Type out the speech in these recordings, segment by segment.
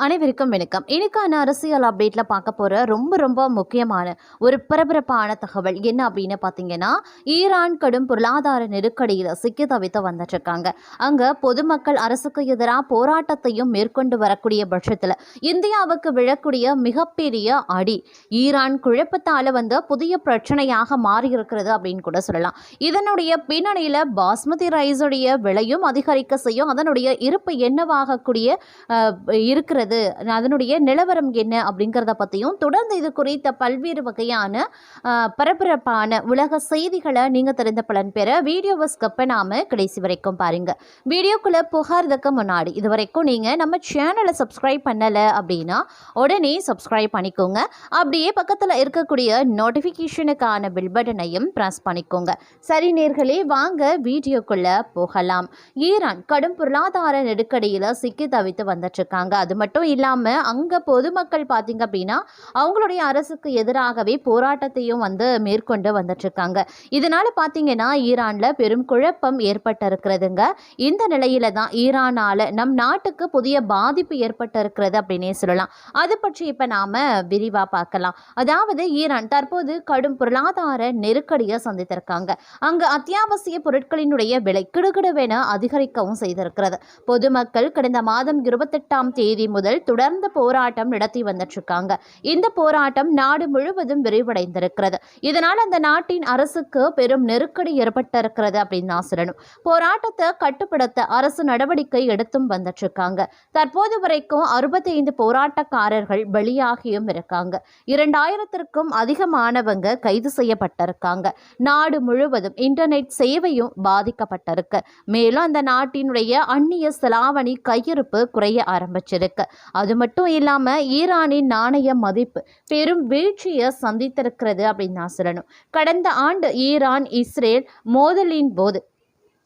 அனைவருக்கும் வணக்கம். இன்னைக்கான அரசியல் அப்டேட்ல பார்க்க போற ரொம்ப முக்கியமான ஒரு பரபரப்பான தகவல் என்ன அப்படின்னு பார்த்தீங்கன்னா, ஈரான் கடும் பொருளாதார நெருக்கடியில் சிக்கி தவித்து வந்துட்டு இருக்காங்க. அங்க பொதுமக்கள் அரசுக்கு எதிராக போராட்டத்தையும் மேற்கொண்டு வரக்கூடிய பட்சத்தில் இந்தியாவுக்கு விழக்கூடிய மிகப்பெரிய அடி ஈரான் குழப்பத்தால புதிய பிரச்சனையாக மாறி இருக்கிறது அப்படின்னு கூட சொல்லலாம். இதனுடைய பின்னணியில பாஸ்மதி ரைஸுடைய விலையும் அதிகரிக்க செய்யும். அதனுடைய இருப்பு என்னவாகக்கூடிய இருக்கிறது, அதனுடைய நிலவரம் என்ன அப்படிங்கிறத பற்றியும் தொடர்ந்து இது குறித்த பல்வேறு வகையான பரபரப்பான உலக செய்திகளை நீங்கள் தெரிந்த பலன் பெற வீடியோவை ஸ்கிப் பண்ணாமல் கடைசி வரைக்கும் பாருங்கள். வீடியோக்குள்ளே புகார்றதுக்கு முன்னாடி இது வரைக்கும் நீங்கள் நம்ம சேனலை சப்ஸ்கிரைப் பண்ணலை அப்படின்னா உடனே சப்ஸ்கிரைப் பண்ணிக்கோங்க. அப்படியே பக்கத்தில் இருக்கக்கூடிய நோட்டிஃபிகேஷனுக்கான பில் பட்டனையும் ப்ரெஸ் பண்ணிக்கோங்க. சரி நேர்களே, வாங்க வீடியோக்குள்ளே போகலாம். ஈரான் கடும் பொருளாதார நெருக்கடியில் சிக்கி தவித்து வந்துட்டு இருக்காங்க. அது மட்டும் இல்லாமல் அங்கே பொதுமக்கள் பார்த்தீங்க அப்படின்னா அவங்களுடைய அரசுக்கு எதிராகவே போராட்டத்தையும் மேற்கொண்டு வந்துட்டு இருக்காங்க. இதனால பார்த்தீங்கன்னா ஈரானில் பெரும் குழப்பம் ஏற்பட்டிருக்கிறதுங்க. இந்த நிலையில தான் ஈரானால நம் நாட்டுக்கு புதிய பாதிப்பு ஏற்பட்டிருக்கிறது அப்படின்னே சொல்லலாம். அது பற்றி இப்போ நாம விரிவாக பார்க்கலாம். அதாவது ஈரான் தற்போது கடும் பொருளாதார நெருக்கடியை சந்தித்திருக்காங்க. அங்கு அத்தியாவசிய பொருட்களினுடைய விலை கிடுகிடுவென அதிகரிக்கவும் செய்திருக்கிறது. பொதுமக்கள் கடந்த மாதம் 28ஆம் தேதி முதல் தொடர்ந்து போராட்டம் நடத்தி வந்துட்டு இருக்காங்க. இந்த போராட்டம் நாடு முழுவதும் விரிவடைந்திருக்கிறது. இதனால் அந்த நாட்டின் அரசுக்கு பெரும் நெருக்கடி ஏற்பட்டிருக்கிறது அப்படின்னு நான் சொல்லணும். போராட்டத்தை கட்டுப்படுத்த அரசு நடவடிக்கை எடுத்தும் வந்துட்டு இருக்காங்க. தற்போது வரைக்கும் 65 போராட்டக்காரர்கள் பலியாகியும் இருக்காங்க. 2000த்திற்கும் அதிகமானவங்க கைது செய்யப்பட்டிருக்காங்க. நாடு முழுவதும் இன்டர்நெட் சேவையும் பாதிக்கப்பட்டிருக்கு. மேலும் அந்த நாட்டினுடைய அந்நிய செலாவணி கையிருப்பு குறைய ஆரம்பிச்சிருக்கு. அது மட்டும் இல்லாம ஈரானின் நாணய மதிப்பு பெரும் வீழ்ச்சியை சந்தித்திருக்கிறது அப்படின்னு நான் சொல்லணும். கடந்த ஆண்டு ஈரான் இஸ்ரேல் மோதலின் போது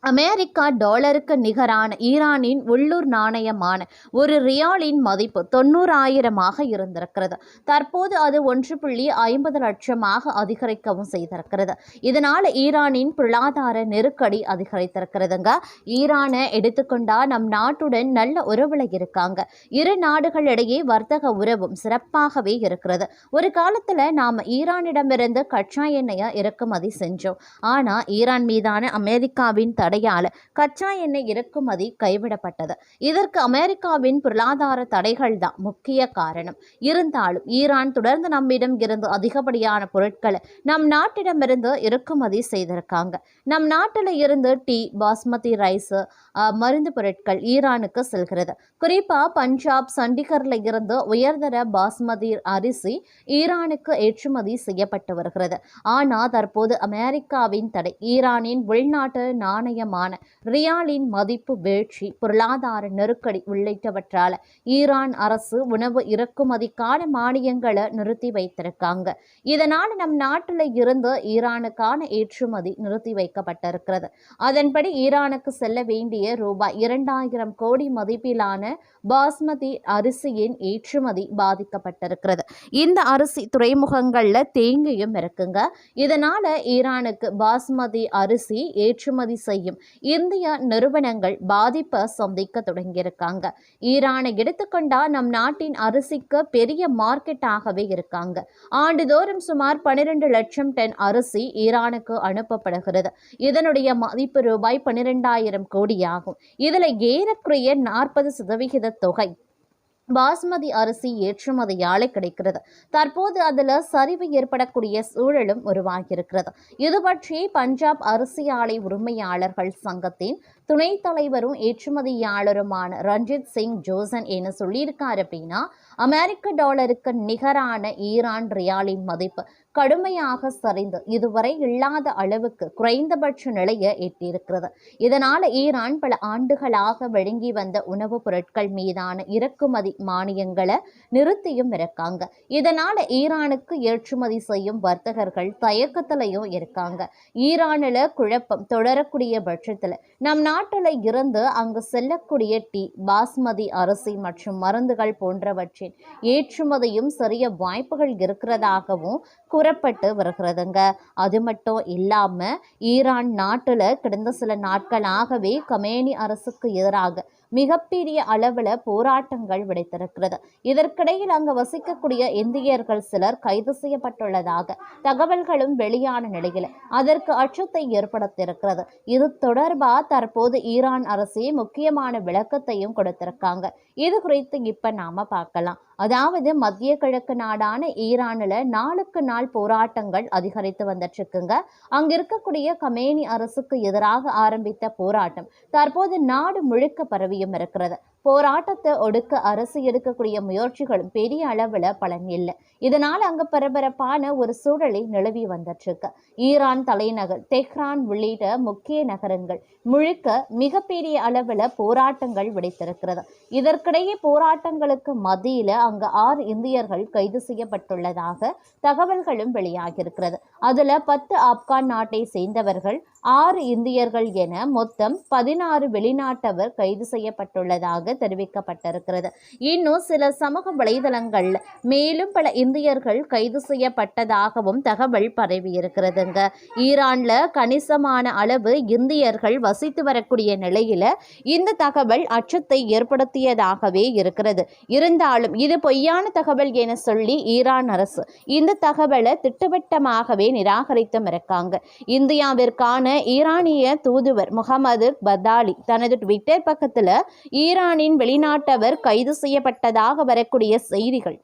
அமெரிக்கா டாலருக்கு நிகரான ஈரானின் உள்ளூர் நாணயமான ஒரு ரியாலின் மதிப்பு 90,000 இருந்திருக்கிறது. தற்போது அது 1.50 லட்சமாக அதிகரிக்கவும் செய்திருக்கிறது. இதனால் ஈரானின் பொருளாதார நெருக்கடி அதிகரித்திருக்கிறதுங்க. ஈரானை எடுத்துக்கொண்டா நம் நாட்டுடன் நல்ல உறவுல இருக்காங்க. இரு நாடுகளிடையே வர்த்தக உறவும் சிறப்பாகவே இருக்கிறது. ஒரு காலத்துல நாம ஈரானிடமிருந்து கச்சா எண்ணெயை இறக்குமதி செஞ்சோம். ஆனா ஈரான் மீதான அமெரிக்காவின் தடையால கச்சா எண்ணெய் இறக்குமதி கைவிடப்பட்டது. இதற்கு அமெரிக்காவின் பொருளாதார தடைகள் தான் முக்கிய காரணம். இருந்தாலும் ஈரான் தொடர்ந்து நம்மிடம் இருந்து அதிகப்படியான பொருட்களை நம் நாட்டிடமிருந்து இறக்குமதி செய்திருக்காங்க. நம் நாட்டில் இருந்து டீ, பாஸ்மதி ரைஸ், மருந்து பொருட்கள் ஈரானுக்கு செல்கிறது. குறிப்பா பஞ்சாப், சண்டிகர்ல இருந்து உயர்தர பாஸ்மதி அரிசி ஈரானுக்கு ஏற்றுமதி செய்யப்பட்டு வருகிறது. ஆனால் தற்போது அமெரிக்காவின் தடை, ஈரானின் உள்நாட்டு நாணயமான ரியாலின் மதிப்பு வீழ்ச்சி, பொருளாதார நெருக்கடி உள்ளிட்டவற்றால ஈரான் அரசு உணவு இறக்குமதிக்கான மானியங்களை நிறுத்தி வைத்திருக்காங்க. இதனால் நம் நாட்டில் இருந்து ஈரானுக்கான ஏற்றுமதி நிறுத்தி வைக்கப்பட்டிருக்கிறது. அதன்படி ஈரானுக்கு செல்ல வேண்டிய ரூபாய் 2000 கோடி மதிப்பிலான பாஸ்மதி அரிசியின் ஏற்றுமதி பாதிக்கப்பட்டிருக்கிறது. இந்த அரிசி துறைமுகங்கள்ல தேங்கியும் இருக்குங்க. இதனால ஈரானுக்கு பாஸ்மதி அரிசி ஏற்றுமதி செய்யும் இந்திய நிறுவனங்கள் பாதிப்பை சந்திக்க தொடங்கியிருக்காங்க. ஈரானை எடுத்துக்கொண்டா நம் நாட்டின் அரிசிக்கு பெரிய மார்க்கெட்டாகவே இருக்காங்க. ஆண்டுதோறும் சுமார் 12 லட்சம் டன் அரிசி ஈரானுக்கு அனுப்பப்படுகிறது. இதனுடைய மதிப்பு ரூபாய் 12,000 கோடியாகும். இதுல ஏறக்குறைய 40% தொகை பாஸ்மதி அரிசி ஏற்றுமதியாலே கிடைக்கிறது. தற்போது அதுல சரிவு ஏற்படக்கூடிய சூழலும் உருவாகியிருக்கிறது. இது பற்றி பஞ்சாப் அரிசி ஆலை உரிமையாளர்கள் சங்கத்தின் துணைத் தலைவரும் ஏற்றுமதியாளருமான ரஞ்சித் சிங் ஜோசன் என்ன சொல்லியிருக்காரு அப்படின்னா, அமெரிக்க டாலருக்கு நிகரான ஈரான் ரியாலின் மதிப்பு கடுமையாக சரிந்து இதுவரை இல்லாத அளவுக்கு குறைந்தபட்ச நிலையை எட்டியிருக்கிறது. இதனால ஈரான் பல ஆண்டுகளாக வழங்கி வந்த உணவுப் பொருட்கள் மீதான இறக்குமதி மானியங்களை நிறுத்தியும் இருக்காங்க. இதனால ஈரானுக்கு ஏற்றுமதி செய்யும் வர்த்தகர்கள் தயக்கத்திலையும் இருக்காங்க. ஈரானில் குழப்பம் தொடரக்கூடிய பட்சத்தில் நம் நாட்டில் இருந்து அங்கு செல்லக்கூடிய டீ, பாஸ்மதி அரிசி மற்றும் மருந்துகள் போன்றவற்றின் ஏற்றுமதியும் சரிய வாய்ப்புகள் இருக்கிறதாகவும் கூறப்பட்டு வருகிறதுங்க. அது மட்டும் இல்லாம ஈரான் நாட்டுல கடந்த சில நாட்களாகவே கமேனி அரசுக்கு எதிராக மிகப்பெரிய அளவில் போராட்டங்கள் வெடித்திருக்கிறது. இதற்கிடையில் அங்கு வசிக்கக்கூடிய இந்தியர்கள் சிலர் கைது செய்யப்பட்டுள்ளதாக தகவல்களும் வெளியான நிலையில் அதற்கு அச்சத்தை ஏற்படுத்தியிருக்கிறது. இது தொடர்பாக தற்போது ஈரான் அரசு முக்கியமான விளக்கத்தையும் கொடுத்திருக்காங்க. இது குறித்து இப்ப நாம பார்க்கலாம். அதாவது மத்திய கிழக்கு நாடான ஈரான்ல நாளுக்கு நாள் போராட்டங்கள் அதிகரித்து வந்துட்டு இருக்குங்க. அங்க இருக்கக்கூடிய கமேனி அரசுக்கு எதிராக ஆரம்பித்த போராட்டம் தற்போது நாடு முழுக்க பரவியும் இருக்கிறது. போராட்டத்தை ஒடுக்க அரசு எடுக்கக்கூடிய முயற்சிகளும் பெரிய அளவுல பலன் இல்லை. இதனால் அங்க பரபரப்பான ஒரு சூழலை நிலவி வந்துட்டு இருக்கு. ஈரான் தலைநகர் தெஹ்ரான் உள்ளிட்ட முக்கிய நகரங்கள் முழுக்க மிகப்பெரிய அளவுல போராட்டங்கள் வெடித்திருக்கிறது. இதற்கிடையே போராட்டங்களுக்கு மத்தியில அங்கு 6 இந்தியர்கள் கைது செய்யப்பட்டுள்ளதாக தகவல்களும் வெளியாகியிருக்கிறது. அதுல 10 ஆப்கான் நாட்டை சேர்ந்தவர்கள், 6 இந்தியர்கள் என மொத்தம் 16 வெளிநாட்டவர் கைது செய்யப்பட்டுள்ளதாக தெரிவிக்கப்பட்டிருக்கிறது. இன்னும் சில சமூக வலைதளங்கள்ல மேலும் பல இந்தியர்கள் கைது செய்யப்பட்டதாகவும் தகவல் பரவி இருக்கிறதுங்க. ஈரான்ல கணிசமான அளவு இந்தியர்கள் வசித்து வரக்கூடிய நிலையில இந்த தகவல் அச்சத்தை ஏற்படுத்தியதாகவே இருக்கிறது. இருந்தாலும் இது பொய்யான தகவல் என சொல்லி ஈரான் அரசு இந்த தகவலை திட்டவட்டமாகவே நிராகரித்தும் இருக்காங்க. இந்தியாவிற்கான ஈரானிய தூதுவர் முகமது பதாலி தனது ட்விட்டர் பக்கத்துல ஈரானின் வெளிநாட்டவர் கைது செய்யப்பட்டதாக வரக்கூடிய செய்திகள்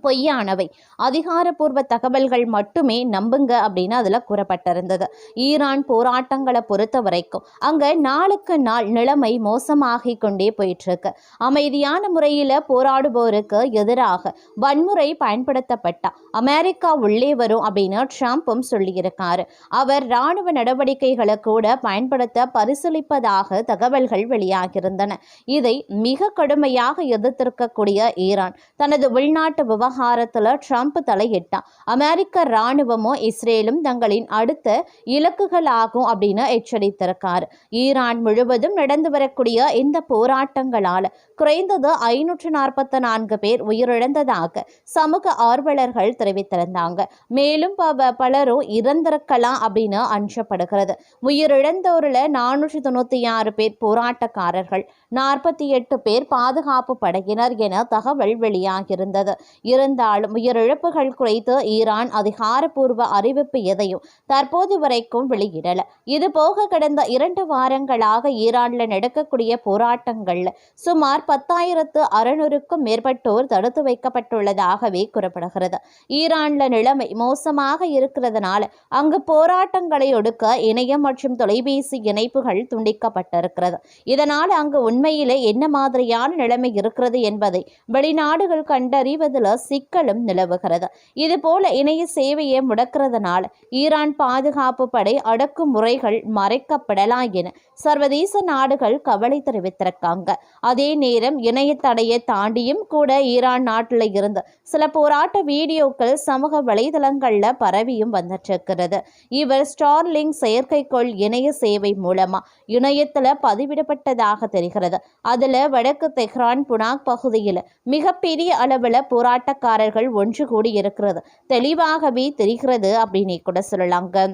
பொய்யானவை, அதிகாரப்பூர்வ தகவல்கள் மட்டுமே நம்புங்க அப்படின்னு அதுல கூறப்பட்டிருந்தது. ஈரான் போராட்டங்களை பொறுத்த வரைக்கும் அங்க நாளுக்கு நாள் நிலைமை மோசமாகி கொண்டே போயிட்டு இருக்கு. அமைதியான முறையில போராடுவோருக்கு எதிராக வன்முறை பயன்படுத்தப்பட்டா அமெரிக்கா உள்ளே வரும் அப்படின்னு ட்ரம்ப்பும் சொல்லியிருக்காரு. அவர் இராணுவ நடவடிக்கைகளை கூட பயன்படுத்த பரிசீலிப்பதாக தகவல்கள் வெளியாகியிருந்தன. இதை மிக கடுமையாக எதிர்த்திருக்கக்கூடிய ஈரான் தனது உள்நாட்டு விவகாரத்துல ட்ரம்ப் தலையிட்டான். அமெரிக்க இராணுவமோ இஸ்ரேலும் தங்களின் அடுத்த இலக்குகளாகும் அப்படின்னு எச்சரித்திருக்காரு. ஈரான் முழுவதும் நடந்து வரக்கூடிய இந்த போராட்டங்களால குறைந்தது 544 பேர் உயிரிழந்ததாக சமூக ஆர்வலர்கள் தெரிவித்திருந்தாங்க. மேலும் பலரும் இறந்திருக்கலாம் அப்படின்னு அஞ்சப்படுகிறது. உயிரிழந்தோர்ல 496 பேர் போராட்டக்காரர்கள், 48 பேர் பாதுகாப்பு படையினர் என தகவல் வெளியாகியிருந்தது. இருந்தாலும் உயிரிழப்புகள் குறித்து ஈரான் அதிகாரப்பூர்வ அறிவிப்பு எதையும் தற்போது வரைக்கும் வெளியிடல. இது போக கடந்த 2 வாரங்களாக ஈரான்ல நடக்கக்கூடிய போராட்டங்கள்ல சுமார் 10,600க்கும் மேற்பட்டோர் தடுத்து வைக்கப்பட்டுள்ளதாகவே கூறப்படுகிறது. ஈரான்ல நிலைமை மோசமாக இருக்கிறதுனால அங்கு போராட்டங்களை ஒடுக்க இணையம் மற்றும் தொலைபேசி இணைப்புகள் துண்டிக்கப்பட்டிருக்கிறது. இதனால் அங்கு உண்மையிலே என்ன மாதிரியான நிலைமை இருக்கிறது என்பதை வெளிநாடுகள் கண்டறிவதில் சிக்கலும் நிலவுகிறது. இது போல இணைய சேவையை முடக்கிறதுனால ஈரான் பாதுகாப்பு படை அடக்குமுறைகள் மறைக்கப்படலாம் என சர்வதேச நாடுகள் கவலை தெரிவித்திருக்காங்க. அதே நேரம் இணைய தடையை தாண்டியும் கூட ஈரான் நாட்டில் இருந்து சில போராட்ட வீடியோக்கள் சமூக வலைதளங்கள்ல பரவியும் வந்துட்டு இருக்கிறது. இவர் ஸ்டார்லிங்க் செயற்கைக்கோள் இணைய சேவை மூலமா இணையத்துல பதிவிடப்பட்டதாக தெரிகிறது. அதுல வடக்கு தெஹ்ரான் புனாக் பகுதியில் மிகப்பெரிய அளவுல போராட்டக்காரர்கள் ஒன்று கூடி இருக்கிறது தெளிவாகவே தெரிகிறது அப்படின்னு கூட சொல்லலாங்க.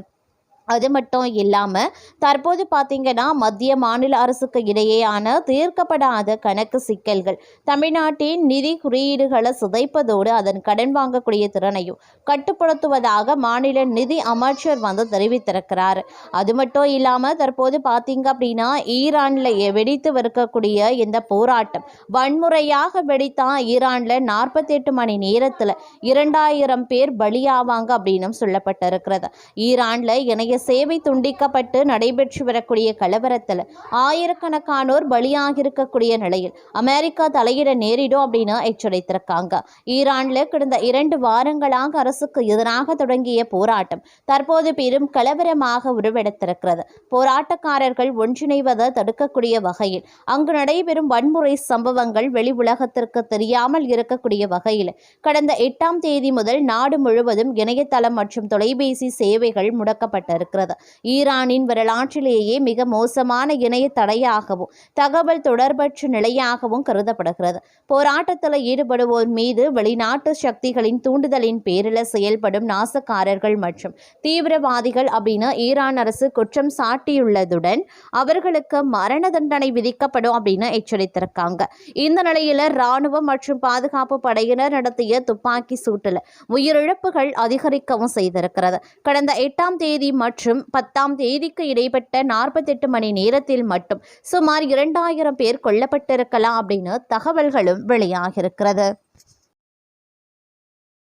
அது மட்டும் இல்லாமல் தற்போது பார்த்தீங்கன்னா மத்திய மாநில அரசுக்கு இடையேயான தீர்க்கப்படாத கணக்கு சிக்கல்கள் தமிழ்நாட்டின் நிதி குறியீடுகளை சிதைப்பதோடு அதன் கடன் வாங்கக்கூடிய திறனையும் கட்டுப்படுத்துவதாக மாநில நிதி அமைச்சர் தெரிவித்திருக்கிறார். அது மட்டும் இல்லாமல் தற்போது பார்த்தீங்க அப்படின்னா ஈரானில் வெடித்து இருக்கக்கூடிய இந்த போராட்டம் வன்முறையாக வெடித்தா ஈரானில் 48 மணி நேரத்தில் 2000 பேர் பலியாவாங்க அப்படின்னு சொல்லப்பட்டிருக்கிறது. ஈரானில் இணைய சேவை துண்டிக்கப்பட்டு நடைபெற்று வரக்கூடிய கலவரத்தில் ஆயிரக்கணக்கானோர் பலியாக இருக்கக்கூடிய நிலையில் அமெரிக்கா தலையிட நேரிடும் அப்படின்னு எச்சரித்திருக்காங்க. ஈரான்ல கடந்த 2 வாரங்களாக அரசுக்கு எதிராக தொடங்கிய போராட்டம் தற்போது பெரும் கலவரமாக உருவெடுத்திருக்கிறது. போராட்டக்காரர்கள் ஒன்றிணைவதை தடுக்கக்கூடிய வகையில் அங்கு நடைபெறும் வன்முறை சம்பவங்கள் வெளி உலகத்திற்கு தெரியாமல் இருக்கக்கூடிய வகையில் கடந்த 8ஆம் தேதி முதல் நாடு முழுவதும் இணையதளம் மற்றும் தொலைபேசி சேவைகள் முடக்கப்பட்டிருக்கிறது. இருக்கிறது. ஈரானின் வரலாற்றிலேயே மிக மோசமான இணைய தடையாகவும் தகவல் தொடர்பற்ற நிலையாகவும் கருதப்படுகிறது. போராட்டத்தில் ஈடுபடுவோர் மீது வெளிநாட்டு சக்திகளின் தூண்டுதலின் பேரில் செயல்படும் நாசக்காரர்கள் மற்றும் தீவிரவாதிகள் அப்படின்னு ஈரான் அரசு குற்றம் சாட்டியுள்ளதுடன் அவர்களுக்கு மரண தண்டனை விதிக்கப்படும் அப்படின்னு எச்சரித்திருக்காங்க. இந்த நிலையில ராணுவம் மற்றும் பாதுகாப்பு படையினர் நடத்திய துப்பாக்கி சூட்டில் உயிரிழப்புகள் அதிகரிக்கவும் செய்திருக்கிறது. கடந்த 8ஆம் தேதி மற்றும் 10ஆம் தேதிக்கு இடைப்பட்ட 48 மணி நேரத்தில் மட்டும் சுமார் 2000 பேர் கொல்லப்பட்டிருக்கலாம் அப்படின்னு தகவல்களும் வெளியாகியிருக்கிறது.